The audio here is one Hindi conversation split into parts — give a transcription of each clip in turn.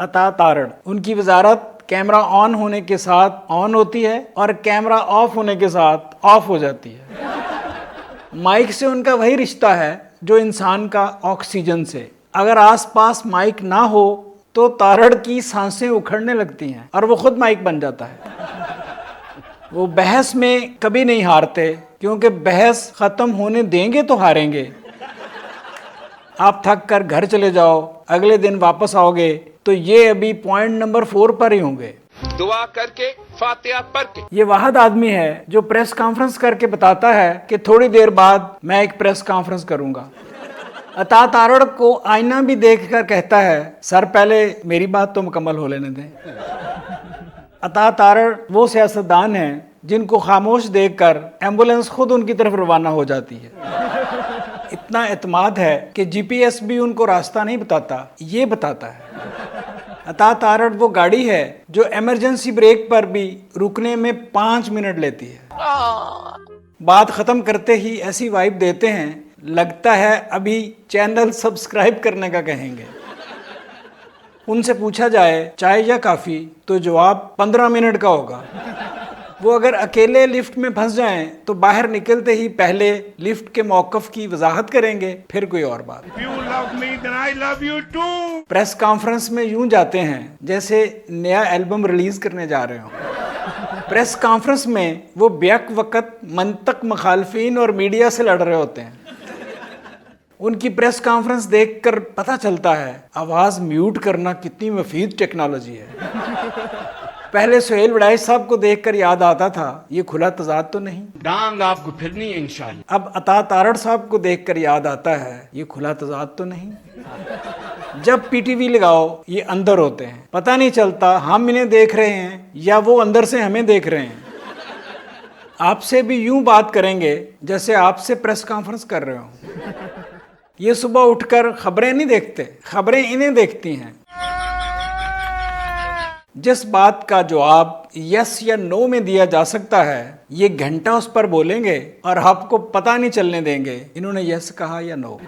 अता तारड़, उनकी वजारत कैमरा ऑन होने के साथ ऑन होती है और कैमरा ऑफ होने के साथ ऑफ हो जाती है। माइक से उनका वही रिश्ता है जो इंसान का ऑक्सीजन से। अगर आसपास माइक ना हो तो तारड़ की सांसें उखड़ने लगती हैं और वो खुद माइक बन जाता है। वो बहस में कभी नहीं हारते, क्योंकि बहस खत्म होने देंगे तो हारेंगे। आप थक कर घर चले जाओ, अगले दिन वापस आओगे तो ये अभी पॉइंट नंबर 4 पर ही होंगे। दुआ करके फातिहा पढ़ के। ये वाहद आदमी है जो प्रेस कॉन्फ्रेंस करके बताता है कि थोड़ी देर बाद मैं एक प्रेस कॉन्फ्रेंस करूंगा। अता तारड़ को आईना भी देखकर कहता है, सर पहले मेरी बात तो मुकम्मल हो लेने दें। अता तारड़ वो सियासतदान हैं जिनको खामोश देखकर एम्बुलेंस खुद उनकी तरफ रवाना हो जाती है। इतना एतमाद है कि जीपीएस भी उनको रास्ता नहीं बताता, ये बताता है। अता तारड़ वो गाड़ी है जो इमरजेंसी ब्रेक पर भी रुकने में 5 मिनट लेती है। बात खत्म करते ही ऐसी वाइब देते हैं, लगता है अभी चैनल सब्सक्राइब करने का कहेंगे। उनसे पूछा जाए चाय या काफ़ी तो जवाब 15 मिनट का होगा। वो अगर अकेले लिफ्ट में फंस जाएं तो बाहर निकलते ही पहले लिफ्ट के मौक़िफ़ की वजाहत करेंगे, फिर कोई और बात। You love me, then I love you too. Press conference में यूं जाते हैं जैसे नया एल्बम रिलीज करने जा रहे हो। प्रेस कॉन्फ्रेंस में वो बेक वक़्त मंतक मुखालफिन और मीडिया से लड़ रहे होते हैं। उनकी प्रेस कॉन्फ्रेंस देखकर पता चलता है आवाज़ म्यूट करना कितनी मुफीद टेक्नोलॉजी है। पहले सुहेल वड़ाइच साहब को देखकर याद आता था ये खुला तजाद तो नहीं। डांग आपको फिरनी है इंशाल्लाह। अब अता तारड़ साहब को देखकर याद आता है ये खुला तजाद तो नहीं। जब पीटीवी लगाओ ये अंदर होते हैं, पता नहीं चलता हम इन्हें देख रहे हैं या वो अंदर से हमें देख रहे हैं। आपसे भी यूं बात करेंगे जैसे आपसे प्रेस कॉन्फ्रेंस कर रहे हो। ये सुबह उठकर खबरें नहीं देखते, खबरें इन्हें देखती हैं। जिस बात का जवाब यस या नो में दिया जा सकता है ये घंटा उस पर बोलेंगे और आपको पता नहीं चलने देंगे इन्होंने यस कहा या नो।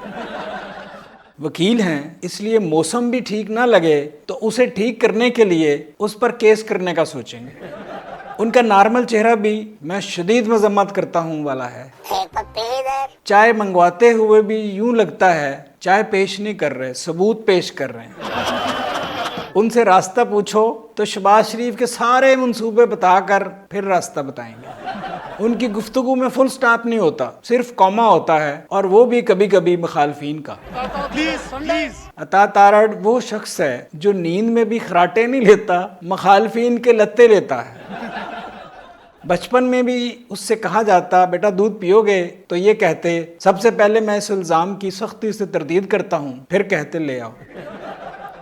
वकील हैं इसलिए मौसम भी ठीक ना लगे तो उसे ठीक करने के लिए उस पर केस करने का सोचेंगे। उनका नॉर्मल चेहरा भी मैं शदीद मजम्मत करता हूँ वाला है। चाय मंगवाते हुए भी यूं लगता है चाय पेश नहीं कर रहे, सबूत पेश कर रहे हैं। उनसे रास्ता पूछो तो शहबाज शरीफ के सारे मंसूबे बताकर फिर रास्ता बताएंगे। उनकी गुफ्तगू में फुल स्टॉप नहीं होता, सिर्फ कॉमा होता है और वो भी कभी कभी मुखालफिन का। प्लीज अता तारड़ वो शख्स है जो नींद में भी खराटे नहीं लेता, मुखालफिन के लत्ते लेता है। बचपन में भी उससे कहा जाता बेटा दूध पियोगे तो ये कहते सबसे पहले मैं इस इल्ज़ाम की सख्ती से तरदीद करता हूँ, फिर कहते ले आओ।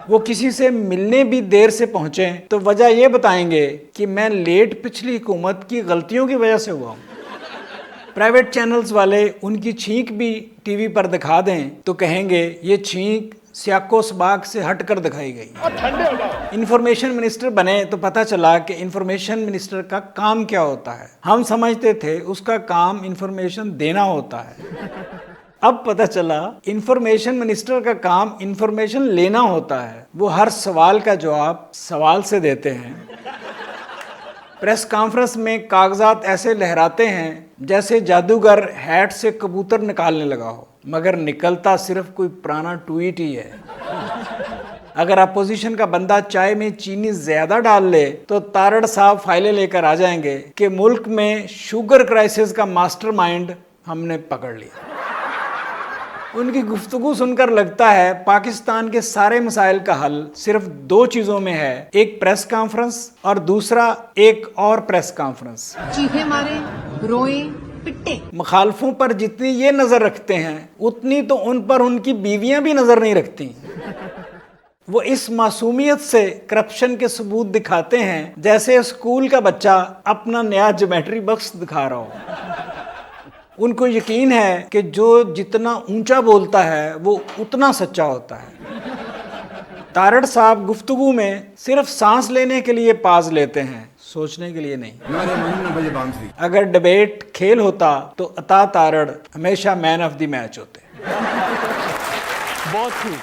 वो किसी से मिलने भी देर से पहुंचे तो वजह ये बताएंगे कि मैं लेट पिछली हुकूमत की गलतियों की वजह से हुआ हूँ। प्राइवेट चैनल्स वाले उनकी छींक भी टीवी पर दिखा दें तो कहेंगे ये छींक सियाको सबाक से हट कर दिखाई गई। इंफॉर्मेशन मिनिस्टर बने तो पता चला कि इंफॉर्मेशन मिनिस्टर का काम क्या होता है। हम समझते थे उसका काम इंफॉर्मेशन देना होता है, अब पता चला इंफॉर्मेशन मिनिस्टर का काम इंफॉर्मेशन लेना होता है। वो हर सवाल का जवाब सवाल से देते हैं। प्रेस कॉन्फ्रेंस में कागजात ऐसे लहराते हैं जैसे जादूगर हैट से कबूतर निकालने लगा हो, मगर निकलता सिर्फ कोई पुराना ट्वीट ही है। अगर अपोजिशन का बंदा चाय में चीनी ज्यादा डाल ले तो तारड़ साहब फाइलें लेकर आ जाएंगे कि मुल्क में शुगर क्राइसिस का मास्टरमाइंड हमने पकड़ लिया। उनकी गुफ्तगू सुनकर लगता है पाकिस्तान के सारे मसाइल का हल सिर्फ 2 चीजों में है, एक प्रेस कॉन्फ्रेंस और दूसरा एक और प्रेस कॉन्फ्रेंस। चीखे मारे, रोए, पिटे। मुखालफों पर जितनी ये नजर रखते हैं उतनी तो उन पर उनकी बीवियां भी नजर नहीं रखती। वो इस मासूमियत से करप्शन के सबूत दिखाते हैं जैसे स्कूल का बच्चा अपना नया ज्योमेट्री बॉक्स दिखा रहा हो। उनको यकीन है कि जो जितना ऊंचा बोलता है वो उतना सच्चा होता है। तारड़ साहब गुफ्तगू में सिर्फ सांस लेने के लिए पाज लेते हैं, सोचने के लिए नहीं। अगर डिबेट खेल होता तो अता तारड़ हमेशा मैन ऑफ द मैच होते। बहुत ही